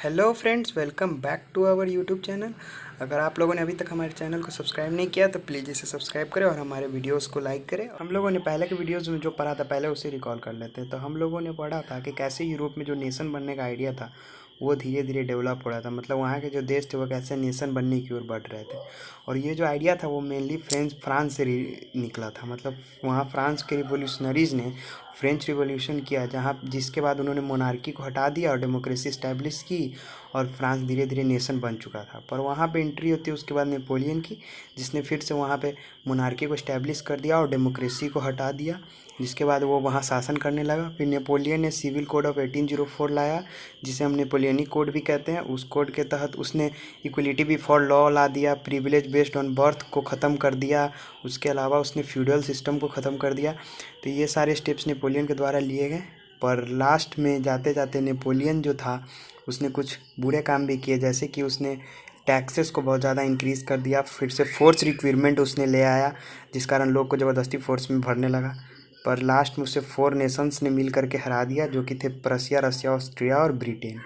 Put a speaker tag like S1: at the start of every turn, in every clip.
S1: Hello friends, welcome back to our YouTube channel. अगर आप लोगों ने अभी तक हमारे चैनल को सब्सक्राइब नहीं किया तो प्लीज़ इसे सब्सक्राइब करें और हमारे वीडियोस को लाइक करें। हम लोगों ने पहले के वीडियोस में जो पढ़ा था पहले उसे रिकॉल कर लेते हैं। तो हम लोगों ने पढ़ा था कि कैसे यूरोप में जो नेशन बनने का आइडिया था वो धीरे धीरे डेवलप हो रहा था। मतलब वहाँ के जो देश थे वो कैसे नेशन बनने की ओर बढ़ रहे थे। और ये जो आइडिया था वो मेनली फ्रांस से निकला था। मतलब वहाँ फ्रांस के रिवोल्यूशनरीज़ ने फ्रेंच रिवॉल्यूशन किया, जहाँ जिसके बाद उन्होंने मोनार्की को हटा दिया और डेमोक्रेसी इस्टेब्लिश की और फ्रांस धीरे धीरे नेशन बन चुका था। पर वहाँ पे एंट्री होती है उसके बाद नेपोलियन की, जिसने फिर से वहाँ पे मोनार्की को इस्टेब्लिश कर दिया और डेमोक्रेसी को हटा दिया, जिसके बाद वो वहाँ शासन करने लगा। फिर नेपोलियन ने सिविल कोड ऑफ 1804 लाया, जिसे हम नेपोलियनिक कोड भी कहते हैं। उस कोड के तहत उसने इक्वलिटी बिफोर लॉ ला दिया, प्रिविलेज बेस्ड ऑन बर्थ को ख़त्म कर दिया। उसके अलावा उसने फ्यूडल सिस्टम को ख़त्म कर दिया। तो ये सारे स्टेप्स नेपोलियन के द्वारा लिए गए। पर लास्ट में जाते जाते नेपोलियन जो था उसने कुछ बुरे काम भी किए, जैसे कि उसने टैक्सेस को बहुत ज़्यादा इंक्रीज़ कर दिया। फिर से फोर्स रिक्वायरमेंट उसने ले आया, जिस कारण लोग को ज़बरदस्ती फोर्स में भरने लगा। पर लास्ट में उसे 4 नेशंस ने मिल करके हरा दिया, जो कि थे प्रसिया, रसिया, ऑस्ट्रिया और ब्रिटेन।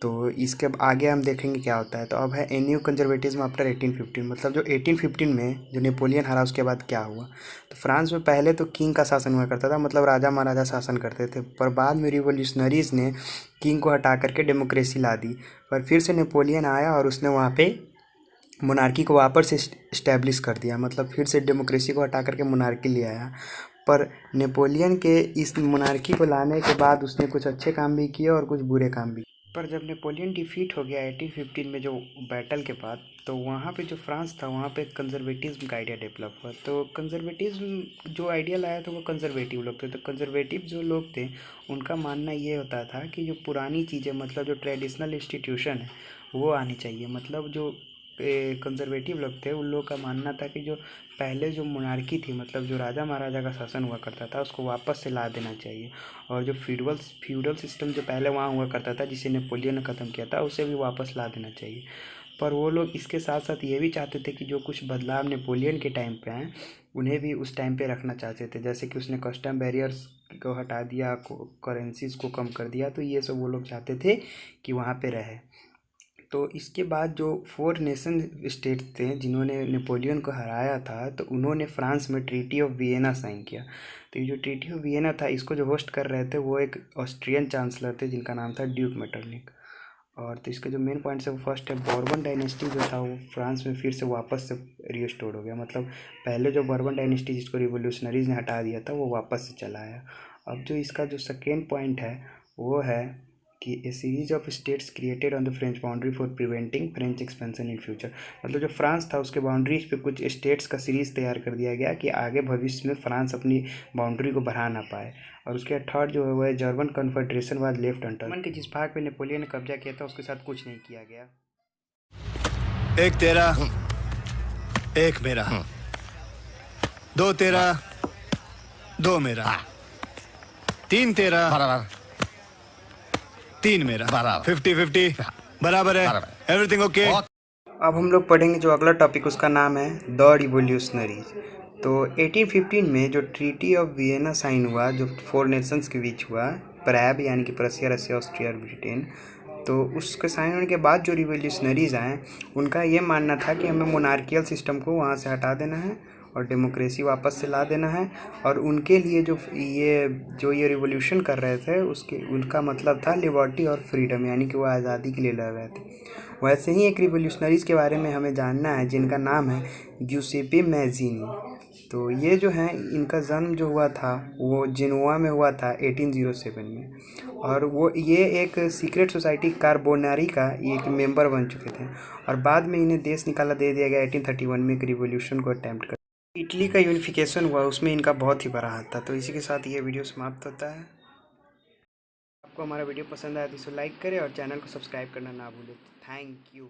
S1: तो इसके आगे हम देखेंगे क्या होता है। तो अब है न्यू कंजर्वेटिज्म आफ्टर 1815। मतलब जो 1815 में जो नेपोलियन हरा उसके बाद क्या हुआ। तो फ्रांस में पहले तो किंग का शासन हुआ करता था, मतलब राजा महाराजा शासन करते थे। पर बाद में रिवोल्यूशनरीज़ ने किंग को हटा करके डेमोक्रेसी ला दी। पर फिर से नेपोलियन आया और उसने वहाँ पे मोनार्की को वापस से इस्टेब्लिश कर दिया। मतलब फिर से डेमोक्रेसी को हटा करके मोनार्की ले आया। पर नेपोलियन के इस मोनार्की को लाने के बाद उसने कुछ अच्छे काम भी किए और कुछ बुरे काम भी। पर जब नेपोलियन डिफीट हो गया 1815 में जो बैटल के बाद, तो वहाँ पे जो फ्रांस था वहाँ पे कंजर्वेटिज्म का आइडिया डेवलप हुआ। तो कंजर्वेटिज्म जो आइडिया लाया था वो कंजर्वेटिव लोग थे। तो कंजर्वेटिव जो लोग थे उनका मानना ये होता था कि जो पुरानी चीज़ें, मतलब जो ट्रेडिशनल इंस्टीट्यूशन है वो आनी चाहिए। मतलब जो कंजर्वेटिव लोग थे उन लोगों का मानना था कि जो पहले जो मोनार्की थी, मतलब जो राजा महाराजा का शासन हुआ करता था, उसको वापस से ला देना चाहिए। और जो फ्यूडल सिस्टम जो पहले वहाँ हुआ करता था, जिसे नेपोलियन ने ख़त्म किया था, उसे भी वापस ला देना चाहिए। पर वो लोग इसके साथ साथ ये भी चाहते थे कि जो कुछ बदलाव नेपोलियन के टाइम पे हैं उन्हें भी उस टाइम पे रखना चाहते थे। जैसे कि उसने कस्टम बैरियर्स को हटा दिया, करेंसीज को कम कर दिया। तो ये सब वो लोग चाहते थे कि वहाँ पे रहे। तो इसके बाद जो 4 नेशन स्टेट थे जिन्होंने नेपोलियन को हराया था, तो उन्होंने फ्रांस में ट्रीटी ऑफ वियना साइन किया। तो ये जो ट्रीटी ऑफ वियना था, इसको जो होस्ट कर रहे थे वो एक ऑस्ट्रियन चांसलर थे जिनका नाम था ड्यूक मेटरनिक। और तो इसके जो मेन पॉइंट्स है वो फर्स्ट है, बॉर्बन डायनेस्टी जो था वो फ्रांस में फिर से वापस से रिस्टोर हो गया। मतलब पहले जो बॉर्बन डायनेस्टी जिसको रिवोल्यूशनरीज ने हटा दिया था वो वापस से चला आया। अब जो इसका जो सेकेंड पॉइंट है वो है कि a series of states created on the French boundary for preventing French expansion in future. मतलब जो फ्रांस था उसके बाउंड्रीज पे कुछ स्टेट्स का सीरीज़ तैयार कर दिया गया कि आगे भविष्य में फ्रांस अपनी बाउंड्री को बढ़ा ना पाए। और उसके थर्ड जो है वो है German confederation was left untouched. German के जिस भाग पे नेपोलियन ने कब्जा किया था उसके साथ कुछ नहीं किया गया।
S2: एक तेरा, एक मेरा, दो तेरा, दो मेरा, तीन तेरा,
S3: बराबर
S2: 3 मेरा,
S3: बराबर
S2: 50-50 बराबर है। Everything okay.
S1: अब हम लोग पढ़ेंगे जो अगला टॉपिक, उसका नाम है द रिवोल्यूशनरीज। तो 1815 में जो ट्रीटी ऑफ वियना साइन हुआ, जो 4 नेशंस के बीच हुआ, प्रैब यानी कि प्रसिया, रसिया, ऑस्ट्रिया और ब्रिटेन। तो उसके साइन होने के बाद जो रिवोल्यूशनरीज आए उनका ये मानना था कि हमें मोनार्कियल सिस्टम को वहाँ से हटा देना है और डेमोक्रेसी वापस से ला देना है। और उनके लिए जो ये रिवोल्यूशन कर रहे थे उसके उनका मतलब था लिबर्टी और फ्रीडम, यानी कि वो आज़ादी के लिए लड़ रहे थे। वैसे ही एक रिवोल्यूशनरीज के बारे में हमें जानना है जिनका नाम है ग्यूसेपे मैज़ीनी। तो ये जो हैं इनका जन्म जो हुआ था वो जेनोवा में हुआ था 1807 में। और वो ये एक सीक्रेट सोसाइटी कार्बोनारी का एक मेंबर बन चुके थे। और बाद में इन्हें देश निकाला दे दिया गया 1831 में एक रिवोल्यूशन को अटैम्प्ट कर। इटली का यूनिफिकेशन हुआ, उसमें इनका बहुत ही बड़ा हाथ था। तो इसी के साथ ये वीडियो समाप्त होता है। आपको हमारा वीडियो पसंद आया तो इसे लाइक करें और चैनल को सब्सक्राइब करना ना भूलें। Thank you.